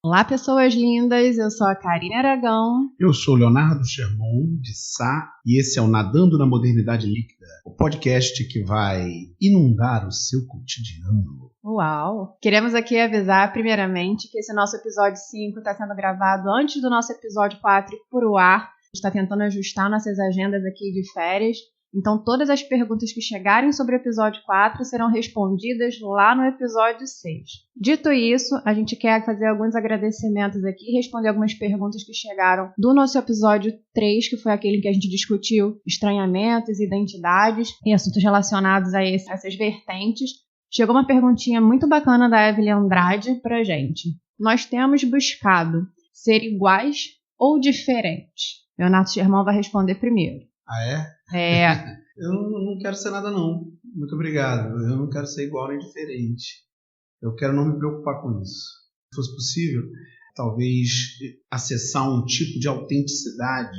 Olá, pessoas lindas, eu sou a Karine Aragão. Eu sou o Leonardo Sherman, de Sá, e esse é o Nadando na Modernidade Líquida, o podcast que vai inundar o seu cotidiano. Uau! Queremos aqui avisar, primeiramente, que esse nosso episódio 5 está sendo gravado antes do nosso episódio 4 ir por o ar. A gente está tentando ajustar nossas agendas aqui de férias. Então, todas as perguntas que chegarem sobre o episódio 4 serão respondidas lá no episódio 6. Dito isso, a gente quer fazer alguns agradecimentos aqui e responder algumas perguntas que chegaram do nosso episódio 3, que foi aquele em que a gente discutiu estranhamentos, identidades e assuntos relacionados a essas vertentes. Chegou uma perguntinha muito bacana da Evelyn Andrade pra gente. Nós temos buscado ser iguais ou diferentes? Leonardo Sherman vai responder primeiro. Ah, é? Eu não quero ser nada, não. Muito obrigado. Eu não quero ser igual nem diferente. Eu quero não me preocupar com isso. Se fosse possível, talvez acessar um tipo de autenticidade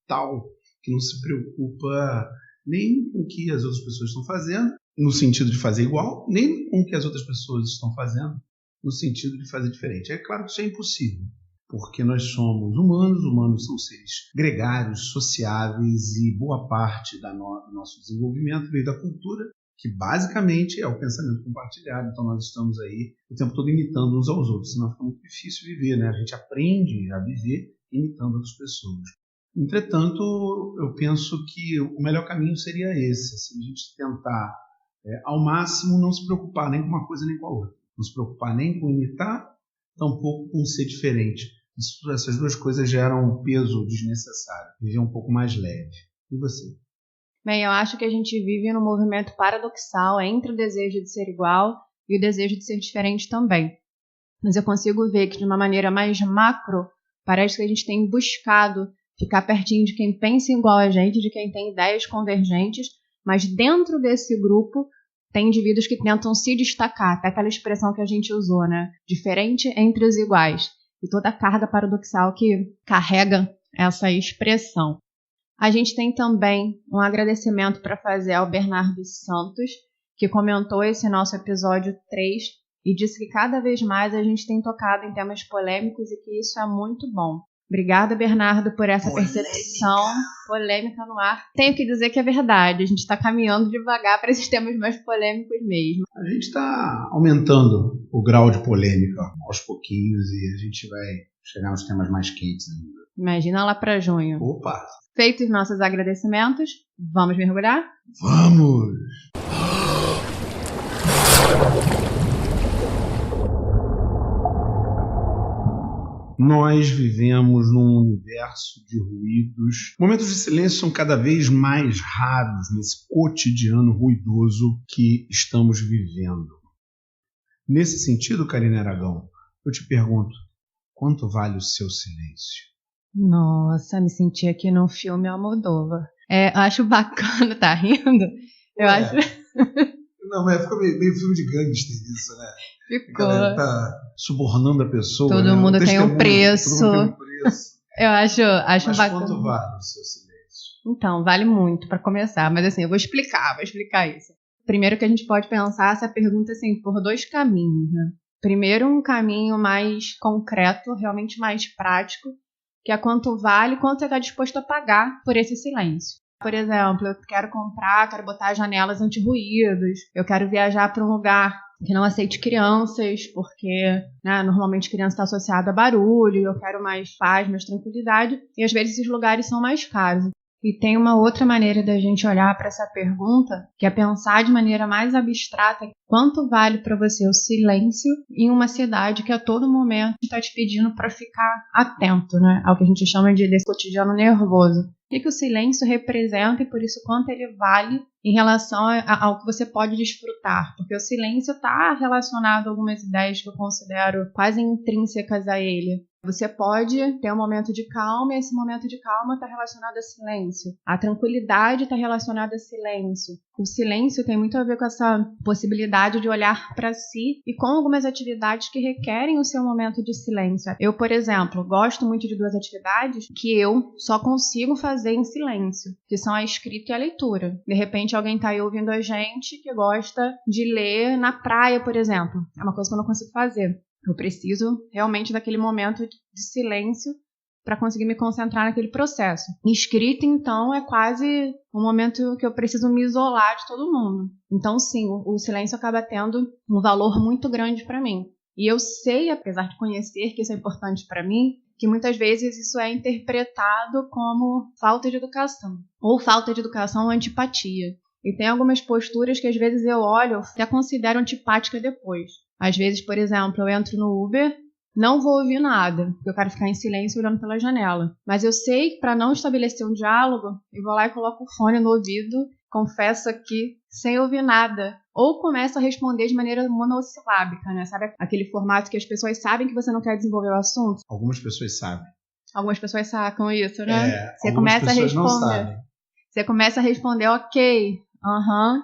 tal que não se preocupa nem com o que as outras pessoas estão fazendo, no sentido de fazer igual, nem com o que as outras pessoas estão fazendo, no sentido de fazer diferente. É claro que isso é impossível. Porque nós somos humanos são seres gregários, sociáveis e boa parte do nosso desenvolvimento veio da cultura, que basicamente é o pensamento compartilhado. Então nós estamos aí o tempo todo imitando uns aos outros, senão fica muito difícil viver, né? A gente aprende a viver imitando outras pessoas. Entretanto, eu penso que o melhor caminho seria esse, assim, a gente tentar, ao máximo, não se preocupar nem com uma coisa nem com a outra. Não se preocupar nem com imitar, tampouco com ser diferente. Essas duas coisas geram um peso desnecessário. Viver um pouco mais leve. E você? Bem, eu acho que a gente vive num movimento paradoxal entre o desejo de ser igual e o desejo de ser diferente também. Mas eu consigo ver que, de uma maneira mais macro, parece que a gente tem buscado ficar pertinho de quem pensa igual a gente, de quem tem ideias convergentes, mas dentro desse grupo tem indivíduos que tentam se destacar, até aquela expressão que a gente usou, né? Diferente entre os iguais. E toda a carga paradoxal que carrega essa expressão. A gente tem também um agradecimento para fazer ao Bernardo Santos, que comentou esse nosso episódio 3 e disse que cada vez mais a gente tem tocado em temas polêmicos e que isso é muito bom. Obrigada, Bernardo, por essa percepção polêmica no ar. Tenho que dizer que é verdade, a gente está caminhando devagar para esses temas mais polêmicos mesmo. A gente está aumentando o grau de polêmica aos pouquinhos e a gente vai chegar nos temas mais quentes ainda. Imagina lá para junho. Opa! Feitos nossos agradecimentos, vamos mergulhar? Vamos! Nós vivemos num universo de ruídos. Momentos de silêncio são cada vez mais raros nesse cotidiano ruidoso que estamos vivendo. Nesse sentido, Karine Aragão, eu te pergunto, quanto vale o seu silêncio? Nossa, me senti aqui num filme Almodóvar. Acho bacana, tá rindo? Acho... Não, mas ficou meio filme de gangster isso, né? Ficou. A galera tá subornando a pessoa. Todo mundo tem um preço. Todo mundo tem um preço. Eu acho mas bacana. Quanto vale o seu silêncio? Então, vale muito para começar. Mas assim, eu vou explicar isso. Primeiro que a gente pode pensar essa pergunta assim, por dois caminhos, né? Primeiro, um caminho mais concreto, realmente mais prático, que é quanto vale, quanto você está disposto a pagar por esse silêncio. Por exemplo, eu quero botar janelas anti-ruídos, eu quero viajar para um lugar que não aceite crianças, porque normalmente criança está associada a barulho, eu quero mais paz, mais tranquilidade, e às vezes esses lugares são mais caros. E tem uma outra maneira da gente olhar para essa pergunta, que é pensar de maneira mais abstrata quanto vale para você o silêncio em uma cidade que a todo momento está te pedindo para ficar atento, né? Ao que a gente chama desse cotidiano nervoso. O que o silêncio representa e por isso quanto ele vale em relação ao que você pode desfrutar. Porque o silêncio está relacionado a algumas ideias que eu considero quase intrínsecas a ele. Você pode ter um momento de calma e esse momento de calma está relacionado a silêncio. A tranquilidade está relacionada a silêncio. O silêncio tem muito a ver com essa possibilidade capacidade de olhar para si e com algumas atividades que requerem o seu momento de silêncio. Eu, por exemplo, gosto muito de 2 atividades que eu só consigo fazer em silêncio, que são a escrita e a leitura. De repente, alguém está aí ouvindo a gente que gosta de ler na praia, por exemplo. É uma coisa que eu não consigo fazer. Eu preciso realmente daquele momento de silêncio para conseguir me concentrar naquele processo. Escrita, então, é quase um momento que eu preciso me isolar de todo mundo. Então, sim, o silêncio acaba tendo um valor muito grande para mim. E eu sei, apesar de conhecer que isso é importante para mim, que muitas vezes isso é interpretado como falta de educação. Ou falta de educação ou antipatia. E tem algumas posturas que às vezes eu olho e até considero antipática depois. Às vezes, por exemplo, eu entro no Uber, não vou ouvir nada, porque eu quero ficar em silêncio olhando pela janela. Mas eu sei que para não estabelecer um diálogo, eu vou lá e coloco o fone no ouvido, confesso aqui, sem ouvir nada. Ou começo a responder de maneira monossilábica, né? Sabe aquele formato que as pessoas sabem que você não quer desenvolver o assunto? Algumas pessoas sabem. Algumas pessoas sacam isso, né? Você algumas começa a pessoas responder. não sabem. Você começa a responder ok,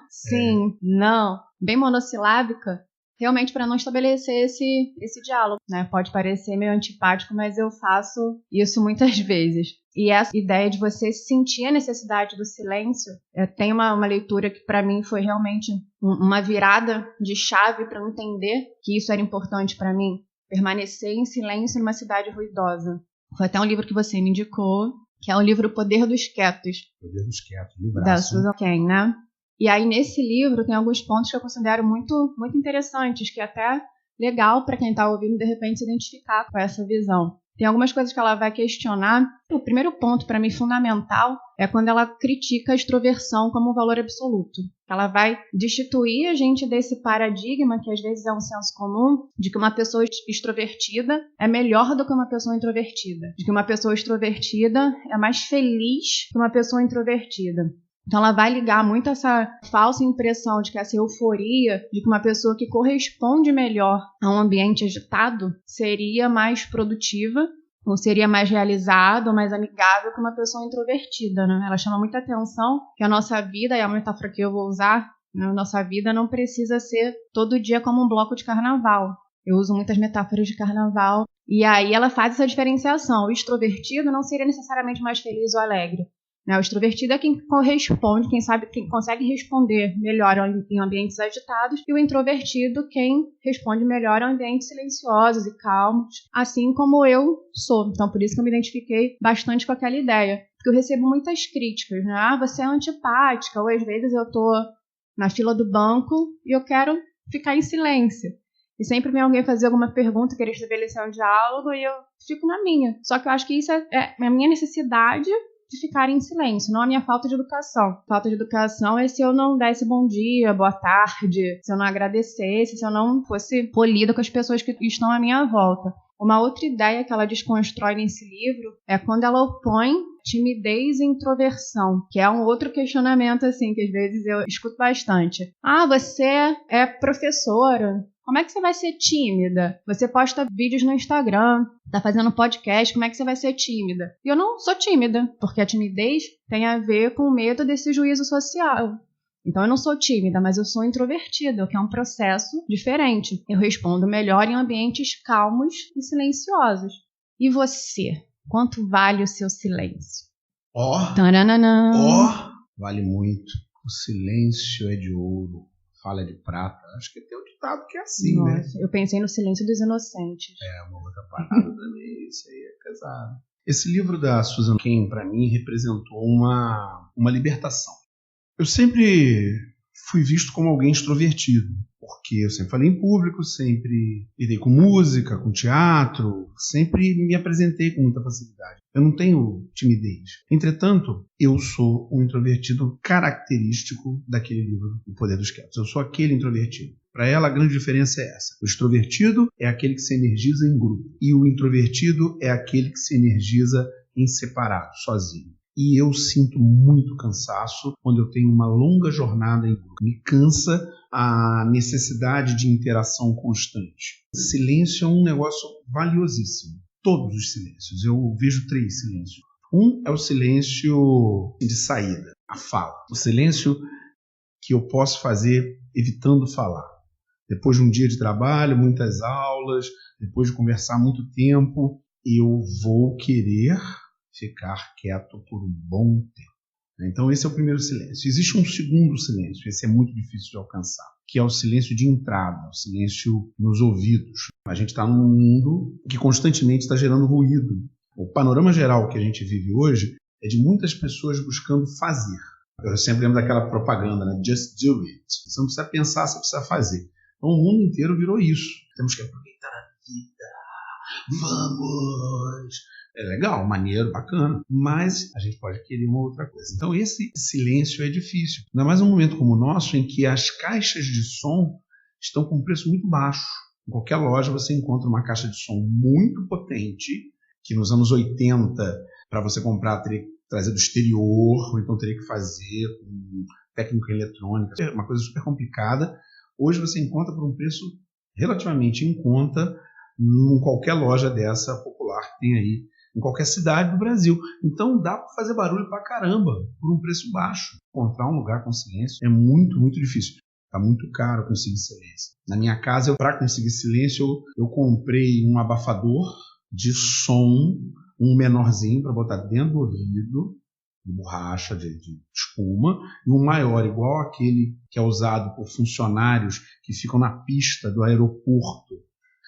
sim, não. Bem monossilábica. Realmente para não estabelecer esse diálogo, né? Pode parecer meio antipático, mas eu faço isso muitas vezes. E essa ideia de você sentir a necessidade do silêncio, tem uma leitura que para mim foi realmente uma virada de chave para eu entender que isso era importante para mim, permanecer em silêncio numa cidade ruidosa. Foi até um livro que você me indicou, que é o livro O Poder dos Quietos. Poder dos Quietos, livraço. Da Susan Cain, né? E aí, nesse livro, tem alguns pontos que eu considero muito, muito interessantes, que é até legal para quem está ouvindo, de repente, se identificar com essa visão. Tem algumas coisas que ela vai questionar. O primeiro ponto, para mim, fundamental, é quando ela critica a extroversão como um valor absoluto. Ela vai destituir a gente desse paradigma, que às vezes é um senso comum, de que uma pessoa extrovertida é melhor do que uma pessoa introvertida. De que uma pessoa extrovertida é mais feliz que uma pessoa introvertida. Então ela vai ligar muito essa falsa impressão de que essa euforia de que uma pessoa que corresponde melhor a um ambiente agitado seria mais produtiva, ou seria mais realizada, ou mais amigável que uma pessoa introvertida, né? Ela chama muita atenção que a nossa vida, e a metáfora que eu vou usar, né, a nossa vida não precisa ser todo dia como um bloco de carnaval. Eu uso muitas metáforas de carnaval, e aí ela faz essa diferenciação. O extrovertido não seria necessariamente mais feliz ou alegre. O extrovertido é quem corresponde, quem consegue responder melhor em ambientes agitados, e o introvertido quem responde melhor em ambientes silenciosos e calmos, assim como eu sou. Então, por isso que eu me identifiquei bastante com aquela ideia, porque eu recebo muitas críticas, né? Você é antipática, ou às vezes eu tô na fila do banco e eu quero ficar em silêncio. E sempre vem alguém fazer alguma pergunta, querer estabelecer um diálogo, e eu fico na minha. Só que eu acho que isso é a minha necessidade de ficar em silêncio, não a minha falta de educação. Falta de educação é se eu não desse bom dia, boa tarde, se eu não agradecesse, se eu não fosse polida com as pessoas que estão à minha volta. Uma outra ideia que ela desconstrói nesse livro é quando ela opõe timidez e introversão, que é um outro questionamento assim que às vezes eu escuto bastante. Você é professora, como é que você vai ser tímida? Você posta vídeos no Instagram, tá fazendo podcast, como é que você vai ser tímida? E eu não sou tímida, porque a timidez tem a ver com o medo desse juízo social. Então eu não sou tímida, mas eu sou introvertida, o que é um processo diferente. Eu respondo melhor em ambientes calmos e silenciosos. E você? Quanto vale o seu silêncio? Vale muito. O silêncio é de ouro. Fala de prata. Acho que tem um ditado que é assim, Nossa, né? Eu pensei no Silêncio dos Inocentes. Uma outra parada também. Isso aí é pesado. Esse livro da Susan Cain, para mim, representou uma libertação. Eu sempre fui visto como alguém extrovertido, porque eu sempre falei em público, sempre lidei com música, com teatro, sempre me apresentei com muita facilidade. Eu não tenho timidez. Entretanto, eu sou um introvertido característico daquele livro, O Poder dos Quietos. Eu sou aquele introvertido. Para ela, a grande diferença é essa. O extrovertido é aquele que se energiza em grupo, e o introvertido é aquele que se energiza em separado, sozinho. E eu sinto muito cansaço quando eu tenho uma longa jornada em grupo. Me cansa a necessidade de interação constante. Silêncio é um negócio valiosíssimo. Todos os silêncios. Eu vejo 3 silêncios. Um é o silêncio de saída, a fala. O silêncio que eu posso fazer evitando falar. Depois de um dia de trabalho, muitas aulas, depois de conversar muito tempo, eu vou querer ficar quieto por um bom tempo. Então esse é o primeiro silêncio. Existe um segundo silêncio, esse é muito difícil de alcançar, que é o silêncio de entrada, o silêncio nos ouvidos. A gente está num mundo que constantemente está gerando ruído. O panorama geral que a gente vive hoje é de muitas pessoas buscando fazer. Eu sempre lembro daquela propaganda, né? Just do it. Você não precisa pensar, você precisa fazer. Então o mundo inteiro virou isso. Temos que aproveitar a vida. Vamos! É legal, maneiro, bacana, mas a gente pode querer uma outra coisa. Então esse silêncio é difícil. Ainda mais num momento como o nosso, em que as caixas de som estão com um preço muito baixo. Em qualquer loja você encontra uma caixa de som muito potente, que nos anos 80, para você comprar, teria que trazer do exterior, ou então teria que fazer com técnica eletrônica, uma coisa super complicada. Hoje você encontra por um preço relativamente em conta em qualquer loja dessa popular que tem aí, em qualquer cidade do Brasil. Então dá para fazer barulho pra caramba, por um preço baixo. Encontrar um lugar com silêncio é muito, muito difícil. Está muito caro conseguir silêncio. Na minha casa, para conseguir silêncio, eu comprei um abafador de som, um menorzinho para botar dentro do ouvido, de borracha, de espuma, e um maior, igual aquele que é usado por funcionários que ficam na pista do aeroporto.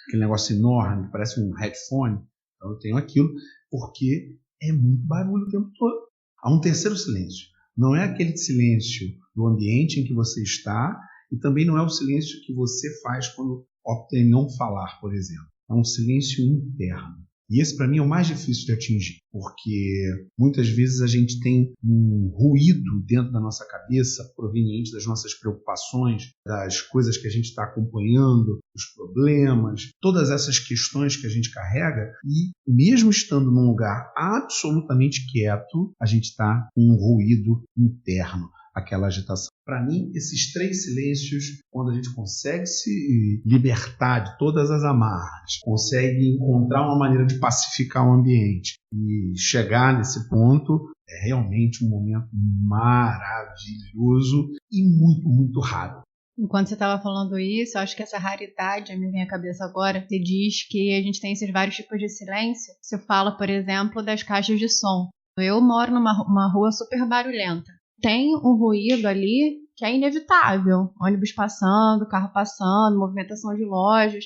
Aquele negócio enorme, que parece um headphone. Então eu tenho aquilo, porque é muito barulho o tempo todo. Há um terceiro silêncio. Não é aquele silêncio do ambiente em que você está, e também não é o silêncio que você faz quando opta em não falar, por exemplo. É um silêncio interno. E esse, para mim, é o mais difícil de atingir, porque muitas vezes a gente tem um ruído dentro da nossa cabeça proveniente das nossas preocupações, das coisas que a gente está acompanhando, dos problemas, todas essas questões que a gente carrega, e mesmo estando num lugar absolutamente quieto, a gente está com um ruído interno, aquela agitação. Para mim, esses três silêncios, quando a gente consegue se libertar de todas as amarras, consegue encontrar uma maneira de pacificar o ambiente e chegar nesse ponto, é realmente um momento maravilhoso e muito, muito raro. Enquanto você estava falando isso, eu acho que essa raridade me vem à cabeça agora. Você diz que a gente tem esses vários tipos de silêncio. Você fala, por exemplo, das caixas de som. Eu moro numa rua super barulhenta. Tem um ruído ali que é inevitável. Ônibus passando, carro passando, movimentação de lojas.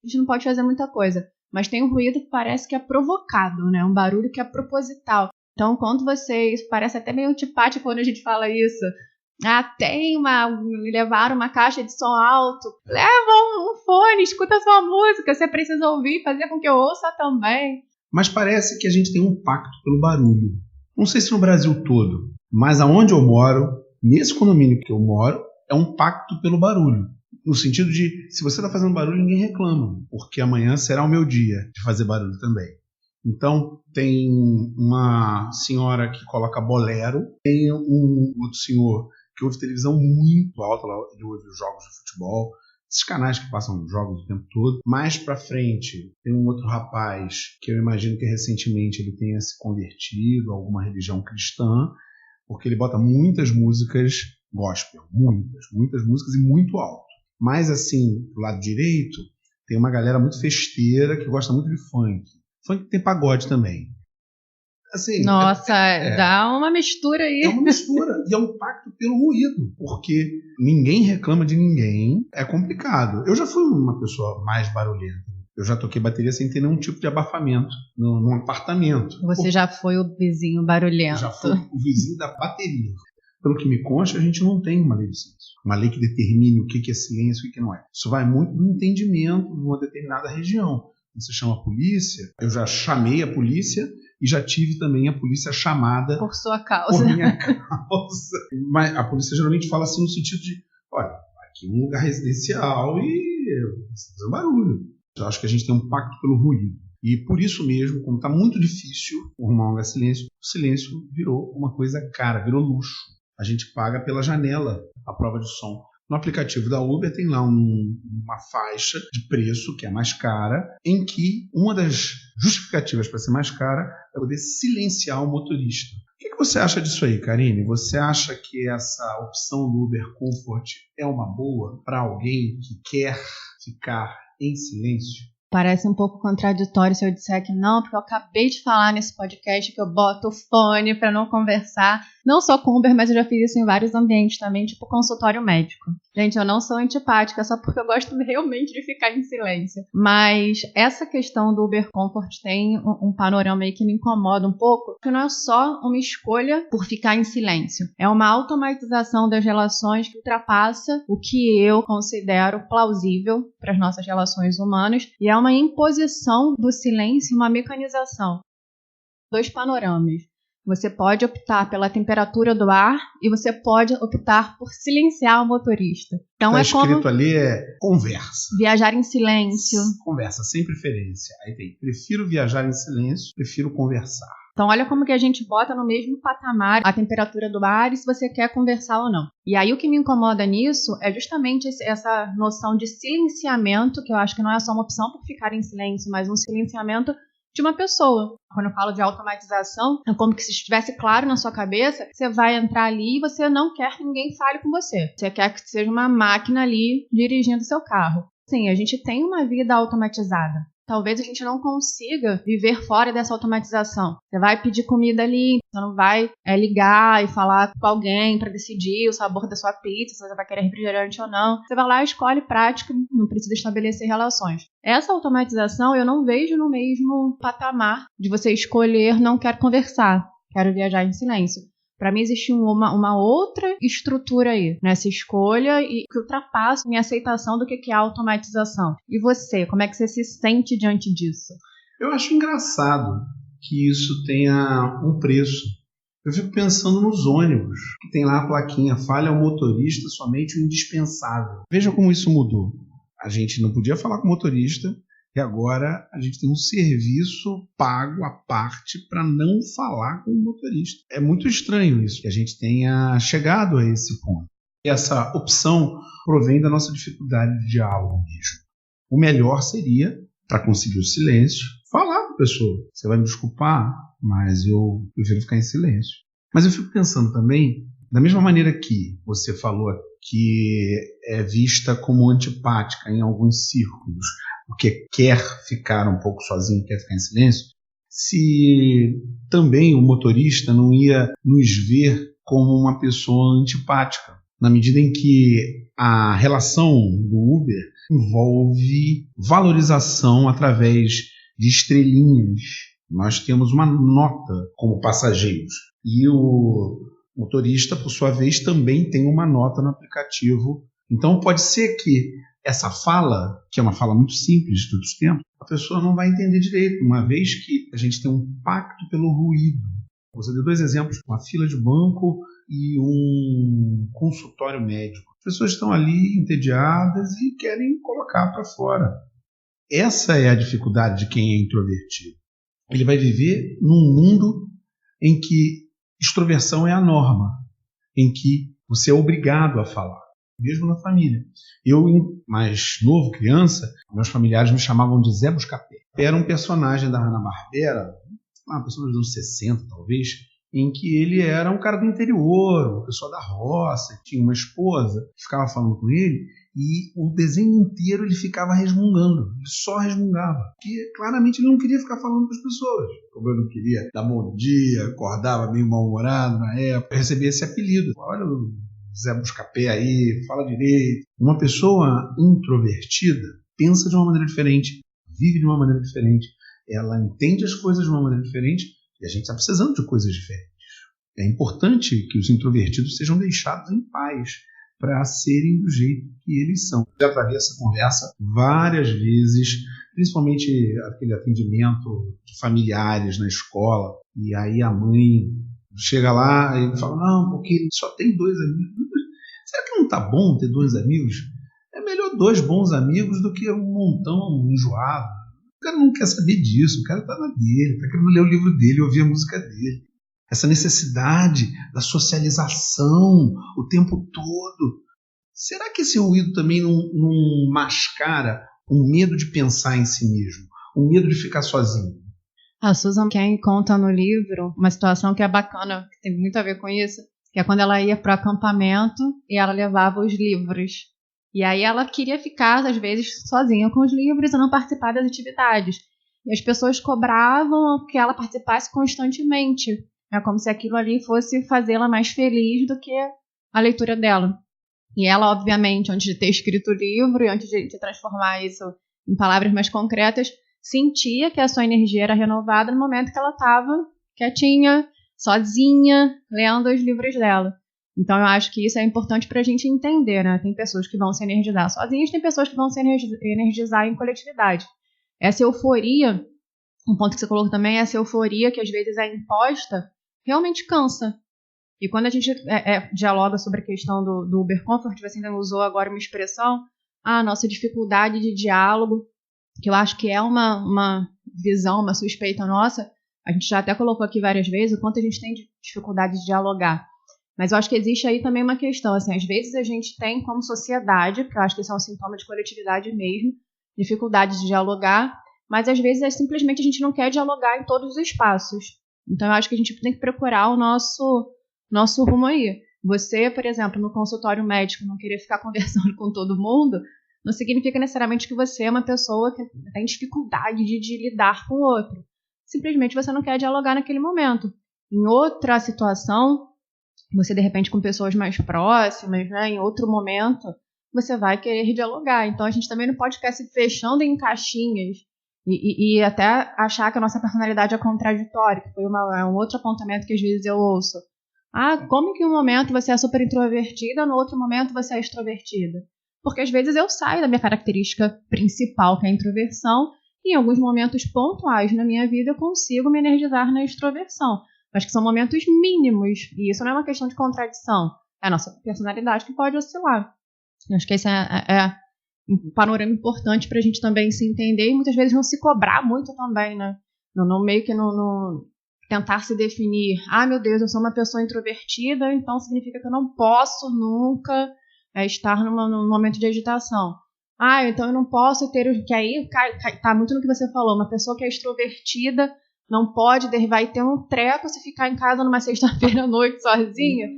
A gente não pode fazer muita coisa. Mas tem um ruído que parece que é provocado, né? Um barulho que é proposital. Então, quando isso parece até meio antipático quando a gente fala isso. Levaram uma caixa de som alto. Leva um fone, escuta sua música. Você precisa ouvir, fazer com que eu ouça também. Mas parece que a gente tem um pacto pelo barulho. Não sei se no Brasil todo, mas aonde eu moro, nesse condomínio que eu moro, é um pacto pelo barulho. No sentido de, se você está fazendo barulho, ninguém reclama, porque amanhã será o meu dia de fazer barulho também. Então, tem uma senhora que coloca bolero, tem um outro senhor que ouve televisão muito alta, ele ouve os jogos de futebol, esses canais que passam jogos o tempo todo. Mais pra frente, tem um outro rapaz que eu imagino que recentemente ele tenha se convertido a alguma religião cristã, porque ele bota muitas músicas gospel, muitas músicas e muito alto. Mas assim, do lado direito, tem uma galera muito festeira que gosta muito de funk. Funk tem pagode também. Assim, nossa, dá uma mistura aí. É uma mistura e é um pacto pelo ruído, porque ninguém reclama de ninguém, é complicado. Eu já fui uma pessoa mais barulhenta. Eu já toquei bateria sem ter nenhum tipo de abafamento num apartamento. Você já foi o vizinho barulhento. Já fui o vizinho da bateria. Pelo que me consta, a gente não tem uma lei de silêncio. Uma lei que determine o que é silêncio e o que não é. Isso vai muito do entendimento de uma determinada região. Você chama a polícia, eu já chamei a polícia e já tive também a polícia chamada por sua causa. Por minha causa. Mas a polícia geralmente fala assim no sentido de, olha, aqui é um lugar residencial e você faz barulho. Eu acho que a gente tem um pacto pelo ruído. E por isso mesmo, como está muito difícil arrumar um lugar de silêncio, o silêncio virou uma coisa cara, virou luxo. A gente paga pela janela a prova de som. No aplicativo da Uber tem lá uma faixa de preço que é mais cara, em que uma das justificativas para ser mais cara é poder silenciar o motorista. O que você acha disso aí, Karine? Você acha que essa opção do Uber Comfort é uma boa para alguém que quer ficar em silêncio? Parece um pouco contraditório se eu disser que não, porque eu acabei de falar nesse podcast que eu boto o fone para não conversar, não só com Uber, mas eu já fiz isso em vários ambientes também, tipo consultório médico. Gente, eu não sou antipática, só porque eu gosto realmente de ficar em silêncio. Mas essa questão do Uber Comfort tem um panorama aí que me incomoda um pouco, que não é só uma escolha por ficar em silêncio. É uma automatização das relações que ultrapassa o que eu considero plausível para as nossas relações humanas e é uma imposição do silêncio, uma mecanização. 2 panoramas. Você pode optar pela temperatura do ar e você pode optar por silenciar o motorista. Então tá é como escrito ali conversa. Viajar em silêncio. Conversa, sem preferência. Aí tem, prefiro viajar em silêncio, prefiro conversar. Então olha como que a gente bota no mesmo patamar a temperatura do ar e se você quer conversar ou não. E aí o que me incomoda nisso é justamente essa noção de silenciamento, que eu acho que não é só uma opção por ficar em silêncio, mas um silenciamento de uma pessoa. Quando eu falo de automatização, é como que se estivesse claro na sua cabeça, você vai entrar ali e você não quer que ninguém fale com você. Você quer que seja uma máquina ali dirigindo seu carro. Sim, a gente tem uma vida automatizada. Talvez a gente não consiga viver fora dessa automatização. Você vai pedir comida ali, você não vai ligar e falar com alguém para decidir o sabor da sua pizza, se você vai querer refrigerante ou não. Você vai lá, escolhe prática, não precisa estabelecer relações. Essa automatização eu não vejo no mesmo patamar de você escolher não quero conversar, quero viajar em silêncio. Para mim existe uma outra estrutura aí, nessa escolha e que ultrapassa minha aceitação do que é a automatização. E você, como é que você se sente diante disso? Eu acho engraçado que isso tenha um preço. Eu fico pensando nos ônibus, que tem lá a plaquinha, fale ao motorista somente o indispensável. Veja como isso mudou. A gente não podia falar com o motorista, e agora a gente tem um serviço pago à parte para não falar com o motorista. É muito estranho isso, que a gente tenha chegado a esse ponto. E essa opção provém da nossa dificuldade de diálogo mesmo. O melhor seria, para conseguir o silêncio, falar com a pessoa. Você vai me desculpar, mas eu prefiro ficar em silêncio. Mas eu fico pensando também, da mesma maneira que você falou que é vista como antipática em alguns círculos, porque quer ficar um pouco sozinho, quer ficar em silêncio, se também o motorista não ia nos ver como uma pessoa antipática, na medida em que a relação do Uber envolve valorização através de estrelinhas. Nós temos uma nota como passageiros e o motorista, por sua vez, também tem uma nota no aplicativo. Então pode ser que essa fala, que é uma fala muito simples de todos os tempos, a pessoa não vai entender direito, uma vez que a gente tem um pacto pelo ruído. Você deu 2 exemplos, uma fila de banco e um consultório médico. As pessoas estão ali entediadas e querem colocar para fora. Essa é a dificuldade de quem é introvertido. Ele vai viver num mundo em que extroversão é a norma, em que você é obrigado a falar. Mesmo na família. Eu, mais novo, criança, meus familiares me chamavam de Zé Buscapé. Era um personagem da Hanna-Barbera, uma pessoa dos anos 60, talvez, em que ele era um cara do interior, uma pessoa da roça, tinha uma esposa que ficava falando com ele e o desenho inteiro ele ficava resmungando, ele só resmungava, porque claramente ele não queria ficar falando com as pessoas. Como eu não queria dar bom dia, acordava meio mal-humorado na época, eu recebi esse apelido. Olha o Zé Buscapé aí, fala direito. Uma pessoa introvertida pensa de uma maneira diferente, vive de uma maneira diferente, ela entende as coisas de uma maneira diferente e a gente está precisando de coisas diferentes. É importante que os introvertidos sejam deixados em paz para serem do jeito que eles são. Eu já travei essa conversa várias vezes, principalmente aquele atendimento de familiares na escola, e aí a mãe chega lá e fala, não, porque ele só tem 2 amigos. Será que não tá bom ter 2 amigos? É melhor 2 bons amigos do que um montão enjoado. O cara não quer saber disso, o cara tá na dele, tá querendo ler o livro dele, ouvir a música dele. Essa necessidade da socialização o tempo todo. será que esse ruído também não mascara um medo de pensar em si mesmo, um medo de ficar sozinho? A Susan Cain conta no livro uma situação que é bacana, que tem muito a ver com isso, que é quando ela ia para o acampamento e ela levava os livros. E aí ela queria ficar, às vezes, sozinha com os livros e não participar das atividades. E as pessoas cobravam que ela participasse constantemente. É como se aquilo ali fosse fazê-la mais feliz do que a leitura dela. E ela, obviamente, antes de ter escrito o livro e antes de transformar isso em palavras mais concretas, sentia que a sua energia era renovada no momento que ela estava quietinha, sozinha, lendo os livros dela. Então, eu acho que isso é importante para a gente entender, né? Tem pessoas que vão se energizar sozinhas, tem pessoas que vão se energizar em coletividade. Essa euforia, um ponto que você colocou também, essa euforia que às vezes é imposta, realmente cansa. E quando a gente dialoga sobre a questão do Uber Comfort, você ainda usou agora uma expressão, a nossa dificuldade de diálogo, que eu acho que é uma visão, uma suspeita nossa. A gente já até colocou aqui várias vezes o quanto a gente tem dificuldade de dialogar. Mas eu acho que existe aí também uma questão, assim, às vezes a gente tem como sociedade, porque eu acho que isso é um sintoma de coletividade mesmo, dificuldade de dialogar, mas às vezes simplesmente a gente não quer dialogar em todos os espaços. Então eu acho que a gente tem que procurar o nosso rumo aí. Você, por exemplo, no consultório médico não querer ficar conversando com todo mundo, não significa necessariamente que você é uma pessoa que tem dificuldade de lidar com o outro. Simplesmente você não quer dialogar naquele momento. Em outra situação, você de repente com pessoas mais próximas, né, em outro momento, você vai querer dialogar. Então a gente também não pode ficar se fechando em caixinhas e até achar que a nossa personalidade é contraditória, que foi um outro apontamento que às vezes eu ouço. Como que em um momento você é super introvertida, no outro momento você é extrovertida? Porque às vezes eu saio da minha característica principal, que é a introversão, e em alguns momentos pontuais na minha vida eu consigo me energizar na extroversão. Mas que são momentos mínimos, e isso não é uma questão de contradição, é a nossa personalidade que pode oscilar. Eu acho que esse é um panorama importante para a gente também se entender e muitas vezes não se cobrar muito também, né? No meio que no tentar se definir, meu Deus, eu sou uma pessoa introvertida, então significa que eu não posso nunca estar num momento de agitação. Então eu não posso ter... Que aí tá muito no que você falou, uma pessoa que é extrovertida não pode, vai ter um treco se ficar em casa numa sexta-feira à noite sozinha.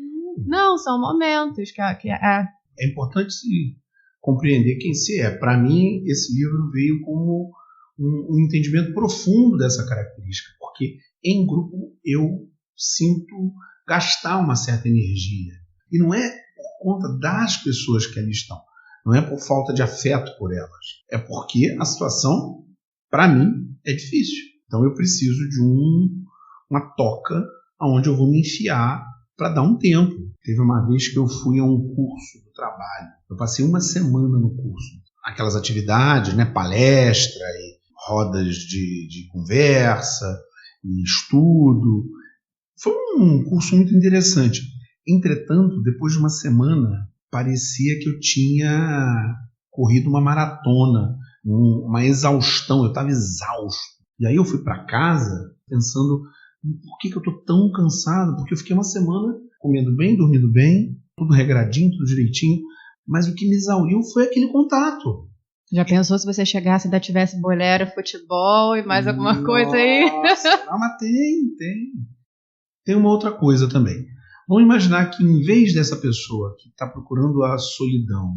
Não, são momentos que é importante se compreender quem se é. Para mim, esse livro veio como um entendimento profundo dessa característica, porque em grupo eu sinto gastar uma certa energia. E não é por conta das pessoas que ali estão, não é por falta de afeto por elas, é porque a situação, para mim, é difícil. Então eu preciso de uma toca onde eu vou me enfiar para dar um tempo. Teve uma vez que eu fui a um curso do trabalho. Eu passei uma semana no curso. Aquelas atividades, né, palestra e rodas de conversa e estudo. Foi um curso muito interessante. Entretanto, depois de uma semana, parecia que eu tinha corrido uma maratona, uma exaustão. Eu estava exausto. E aí eu fui para casa pensando, por que eu estou tão cansado? Porque eu fiquei uma semana comendo bem, dormindo bem, tudo regradinho, tudo direitinho, mas o que me exauriu foi aquele contato. Já pensou se você chegasse e ainda tivesse bolero, futebol e mais alguma coisa aí? Não, mas tem. Tem uma outra coisa também. Vamos imaginar que em vez dessa pessoa que está procurando a solidão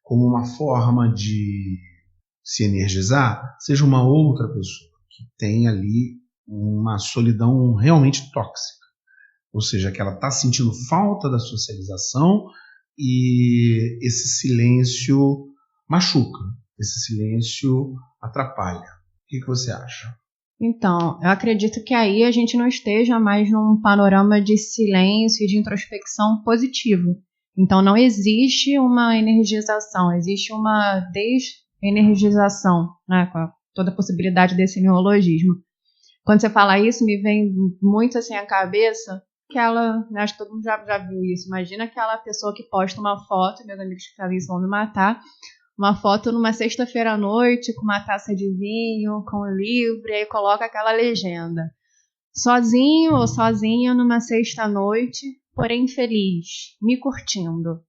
como uma forma de se energizar, seja uma outra pessoa que tem ali uma solidão realmente tóxica. Ou seja, que ela está sentindo falta da socialização e esse silêncio machuca, esse silêncio atrapalha. O que você acha? Então, eu acredito que aí a gente não esteja mais num panorama de silêncio e de introspecção positivo. Então, não existe uma energização, existe uma desenergização, né, com toda a possibilidade desse neologismo. Quando você fala isso, me vem muito assim à cabeça aquela, né, acho que todo mundo já viu isso, imagina aquela pessoa que posta uma foto, meus amigos que fazem isso vão me matar, uma foto numa sexta-feira à noite, com uma taça de vinho, com um livro, e aí coloca aquela legenda. Sozinho ou sozinha numa sexta-noite, porém feliz, me curtindo.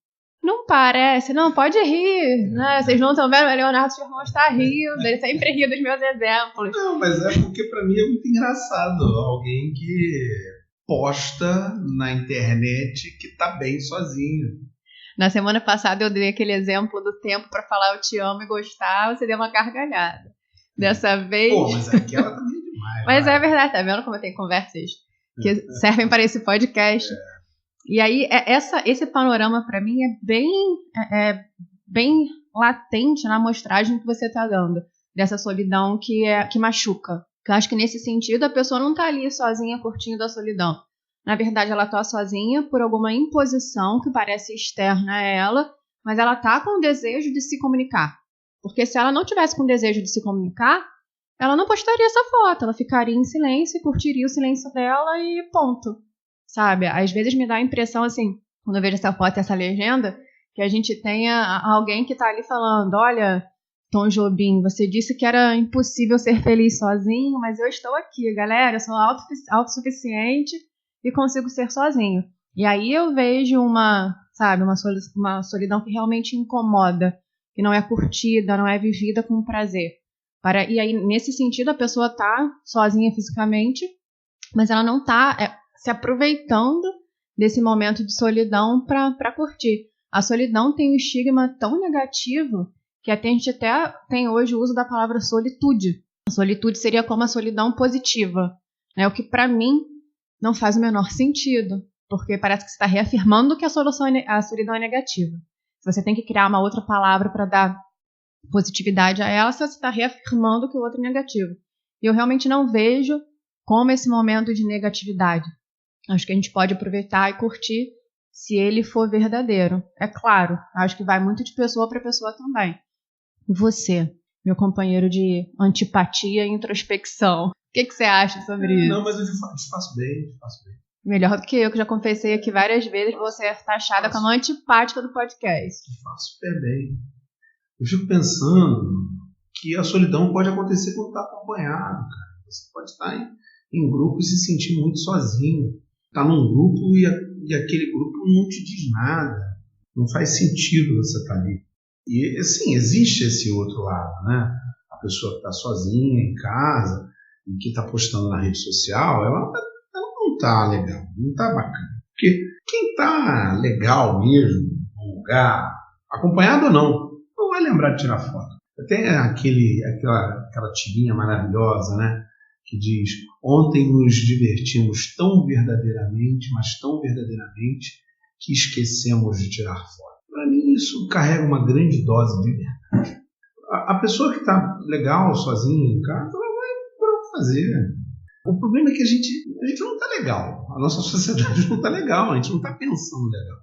Não parece, não, pode rir, né? Vocês não estão vendo, o Leonardo Firmão está rindo, ele sempre ri dos meus exemplos. Não, mas é porque pra mim é muito engraçado alguém que posta na internet que tá bem sozinho. Na semana passada eu dei aquele exemplo do tempo pra falar eu te amo e gostar, você deu uma gargalhada. Dessa vez... Pô, mas aquela também é demais. Mas é verdade, tá vendo como eu tenho conversas que servem para esse podcast? E aí, esse panorama pra mim é bem latente na amostragem que você tá dando, dessa solidão que machuca. Eu acho que nesse sentido a pessoa não tá ali sozinha curtindo a solidão. Na verdade, ela tá sozinha por alguma imposição que parece externa a ela, mas ela tá com o desejo de se comunicar. Porque se ela não tivesse com o desejo de se comunicar, ela não postaria essa foto, ela ficaria em silêncio, curtiria o silêncio dela e ponto. Sabe? Às vezes me dá a impressão, assim, quando eu vejo essa foto e essa legenda, que a gente tenha alguém que tá ali falando, olha, Tom Jobim, você disse que era impossível ser feliz sozinho, mas eu estou aqui, galera, eu sou autossuficiente e consigo ser sozinho. E aí eu vejo uma solidão que realmente incomoda, que não é curtida, não é vivida com prazer. E aí, nesse sentido, a pessoa tá sozinha fisicamente, mas ela não tá se aproveitando desse momento de solidão para curtir. A solidão tem um estigma tão negativo que a gente até tem hoje o uso da palavra solitude. A solitude seria como a solidão positiva, né? O que para mim não faz o menor sentido, porque parece que você está reafirmando que a solidão é negativa. Se você tem que criar uma outra palavra para dar positividade a ela, você está reafirmando que o outro é negativo. E eu realmente não vejo como esse momento de negatividade. Acho que a gente pode aproveitar e curtir se ele for verdadeiro. É claro, acho que vai muito de pessoa para pessoa também. E você, meu companheiro de antipatia e introspecção, o que você acha sobre isso? Não, mas eu te faço bem. Melhor do que eu, que já confessei aqui várias vezes, você é taxada como antipática do podcast. Eu faço super bem. Eu fico pensando que a solidão pode acontecer quando está acompanhado, cara. Você pode estar em grupo e se sentir muito sozinho. Tá num grupo e aquele grupo não te diz nada. Não faz sentido você estar ali. E, assim, existe esse outro lado, né? A pessoa que está sozinha em casa e que está postando na rede social, ela não está legal, não está bacana. Porque quem está legal mesmo num lugar, acompanhado ou não vai lembrar de tirar foto. Tem aquela tirinha maravilhosa, né? Que diz: ontem nos divertimos tão verdadeiramente, mas tão verdadeiramente, que esquecemos de tirar foto. Para mim isso carrega uma grande dose de verdade. A pessoa que está legal, sozinha em casa, ela vai fazer. O problema é que a gente não está legal. A nossa sociedade não está legal, a gente não está pensando legal.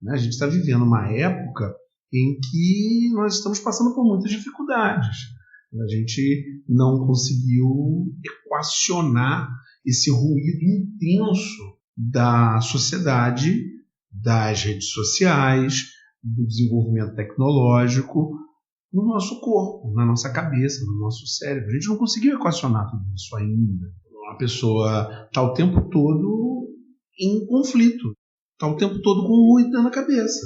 Né? A gente está vivendo uma época em que nós estamos passando por muitas dificuldades. A gente não conseguiu equacionar esse ruído intenso da sociedade, das redes sociais, do desenvolvimento tecnológico no nosso corpo, na nossa cabeça, no nosso cérebro. A gente não conseguiu equacionar tudo isso ainda. A pessoa está o tempo todo em conflito, está o tempo todo com um ruído na cabeça.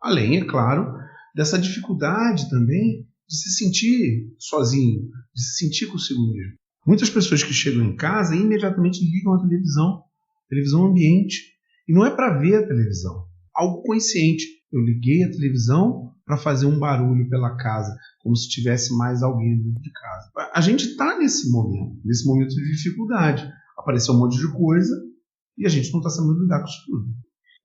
Além, é claro, dessa dificuldade também de se sentir sozinho, de se sentir consigo mesmo. Muitas pessoas que chegam em casa imediatamente ligam a televisão ambiente. E não é para ver a televisão, algo consciente. Eu liguei a televisão para fazer um barulho pela casa, como se tivesse mais alguém dentro de casa. A gente está nesse momento de dificuldade. Apareceu um monte de coisa e a gente não está sabendo lidar com isso tudo.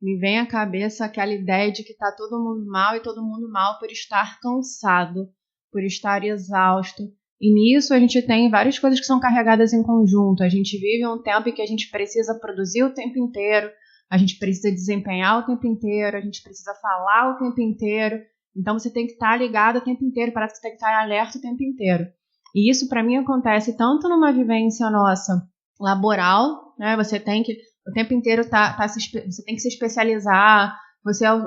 Me vem à cabeça aquela ideia de que está todo mundo mal e todo mundo mal por estar cansado, por estar exausto. E nisso a gente tem várias coisas que são carregadas em conjunto. A gente vive um tempo em que a gente precisa produzir o tempo inteiro, a gente precisa desempenhar o tempo inteiro, a gente precisa falar o tempo inteiro. Então você tem que estar ligado o tempo inteiro, parece que você tem que estar alerta o tempo inteiro. E isso para mim acontece tanto numa vivência nossa laboral, né? Você tem que o tempo inteiro você tem que se especializar, você a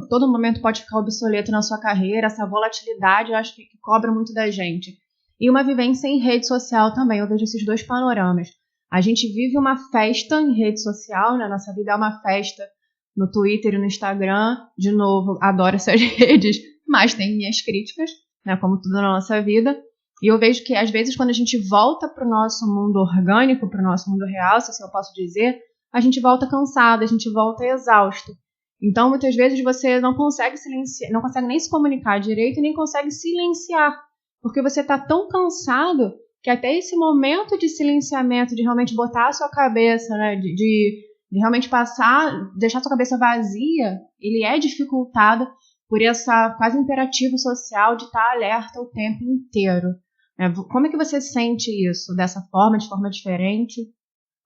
todo momento pode ficar obsoleto na sua carreira, essa volatilidade eu acho que cobra muito da gente. E uma vivência em rede social também, eu vejo esses dois panoramas. A gente vive uma festa em rede social, né? Nossa vida é uma festa no Twitter e no Instagram. De novo, adoro essas redes, mas tem minhas críticas, né, como tudo na nossa vida. E eu vejo que, às vezes, quando a gente volta para o nosso mundo orgânico, para o nosso mundo real, se assim eu posso dizer, a gente volta cansado, a gente volta exausto. Então, muitas vezes, você não consegue silenciar, não consegue nem se comunicar direito e nem consegue silenciar, porque você está tão cansado que até esse momento de silenciamento, de realmente botar a sua cabeça, né, de realmente deixar a sua cabeça vazia, ele é dificultado por essa quase imperativo social de estar alerta o tempo inteiro. Como é que você sente isso? Dessa forma, de forma diferente?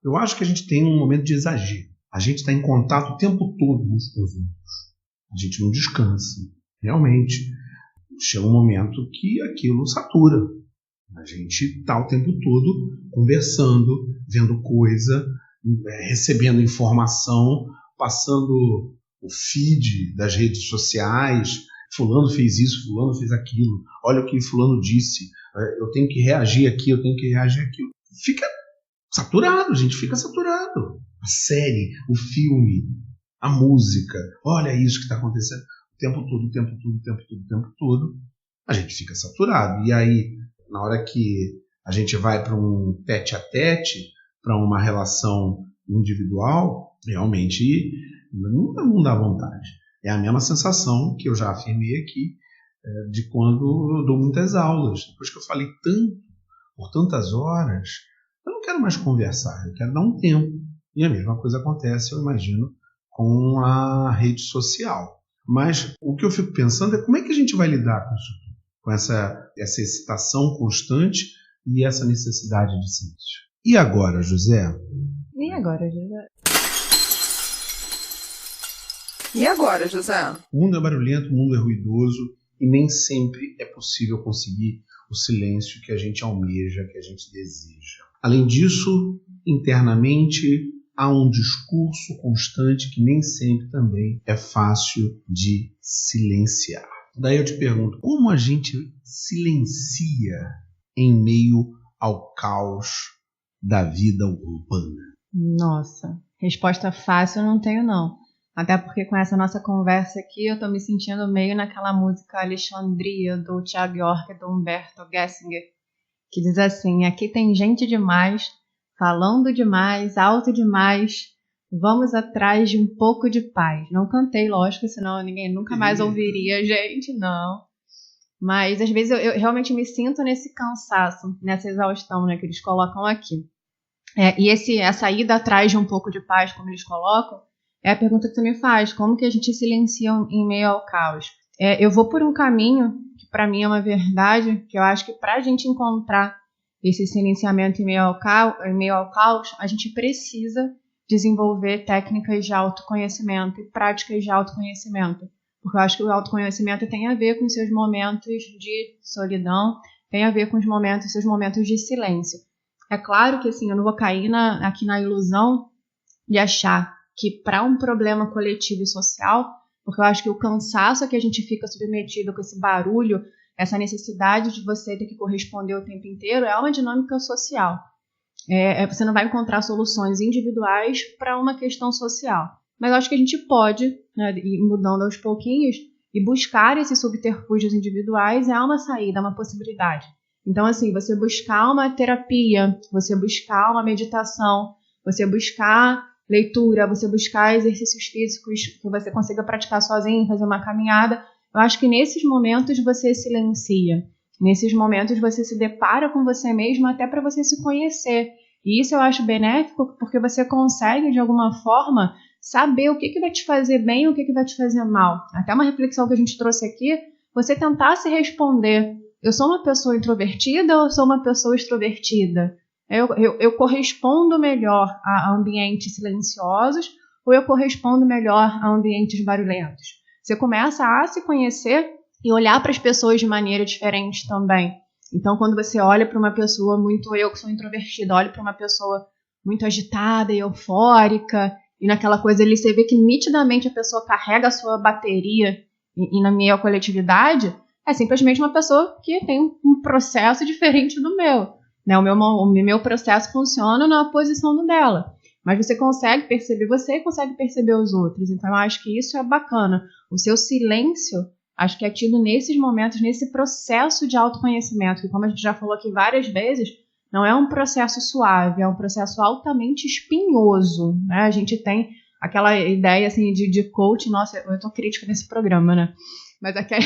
Eu acho que a gente tem um momento de exagero. A gente está em contato o tempo todo uns com os outros. A gente não descansa. Realmente, chega um momento que aquilo satura. A gente está o tempo todo conversando, vendo coisa, recebendo informação, passando o feed das redes sociais. Fulano fez isso, fulano fez aquilo. Olha o que fulano disse. Eu tenho que reagir aqui, eu tenho que reagir aquilo. Fica saturado, a gente fica saturado. A série, o filme, a música. Olha isso que está acontecendo. O tempo todo. A gente fica saturado. E aí, na hora que a gente vai para um tete-a-tete, para uma relação individual, realmente não dá vontade. É a mesma sensação que eu já afirmei aqui de quando eu dou muitas aulas. Depois que eu falei tanto, por tantas horas, eu não quero mais conversar, eu quero dar um tempo. E a mesma coisa acontece, eu imagino, com a rede social. Mas o que eu fico pensando é como é que a gente vai lidar com isso tudo? Com essa excitação constante e essa necessidade de silêncio. E agora, José? O mundo é barulhento, o mundo é ruidoso e nem sempre é possível conseguir o silêncio que a gente almeja, que a gente deseja. Além disso, internamente, há um discurso constante que nem sempre também é fácil de silenciar. Daí eu te pergunto, como a gente silencia em meio ao caos da vida urbana? Nossa, resposta fácil eu não tenho, não. Até porque com essa nossa conversa aqui, eu tô me sentindo meio naquela música Alexandria, do Thiago York e do Humberto Gessinger, que diz assim: aqui tem gente demais, falando demais, alto demais, vamos atrás de um pouco de paz. Não cantei, lógico, senão ninguém nunca mais ouviria a gente, não. Mas às vezes eu realmente me sinto nesse cansaço, nessa exaustão, né, que eles colocam aqui. E essa ida atrás de um pouco de paz, como eles colocam, é a pergunta que você me faz: como que a gente silencia em meio ao caos? Eu vou por um caminho que para mim é uma verdade, que eu acho que para a gente encontrar esse silenciamento em meio ao caos, a gente precisa desenvolver técnicas de autoconhecimento e práticas de autoconhecimento. Porque eu acho que o autoconhecimento tem a ver com seus momentos de solidão, tem a ver com seus momentos de silêncio. É claro que assim, eu não vou cair aqui na ilusão de achar que para um problema coletivo e social, porque eu acho que o cansaço a que a gente fica submetido com esse barulho, essa necessidade de você ter que corresponder o tempo inteiro, é uma dinâmica social. Você não vai encontrar soluções individuais para uma questão social. Mas eu acho que a gente pode, né, ir mudando aos pouquinhos, e buscar esses subterfúgios individuais é uma saída, é uma possibilidade. Então, assim, você buscar uma terapia, você buscar uma meditação, você buscar leitura, você buscar exercícios físicos que você consiga praticar sozinho, fazer uma caminhada. Eu acho que nesses momentos você silencia. Nesses momentos você se depara com você mesmo até para você se conhecer. E isso eu acho benéfico porque você consegue, de alguma forma, saber o que vai te fazer bem e o que vai te fazer mal. Até uma reflexão que a gente trouxe aqui, você tentar se responder: eu sou uma pessoa introvertida ou eu sou uma pessoa extrovertida? Eu correspondo melhor a ambientes silenciosos ou eu correspondo melhor a ambientes barulhentos? Você começa a se conhecer e olhar para as pessoas de maneira diferente também. Então, quando você olha para uma pessoa eu que sou introvertida, olho para uma pessoa muito agitada e eufórica, e naquela coisa ali você vê que nitidamente a pessoa carrega a sua bateria e na minha coletividade, é simplesmente uma pessoa que tem um processo diferente do meu. Né? O meu processo funciona na posição do dela. Mas você consegue perceber você e consegue perceber os outros. Então, eu acho que isso é bacana. O seu silêncio, acho que é tido nesses momentos, nesse processo de autoconhecimento, que como a gente já falou aqui várias vezes, não é um processo suave, é um processo altamente espinhoso, né? A gente tem aquela ideia assim, de coach, nossa, eu tô crítica nesse programa, né? Mas aquela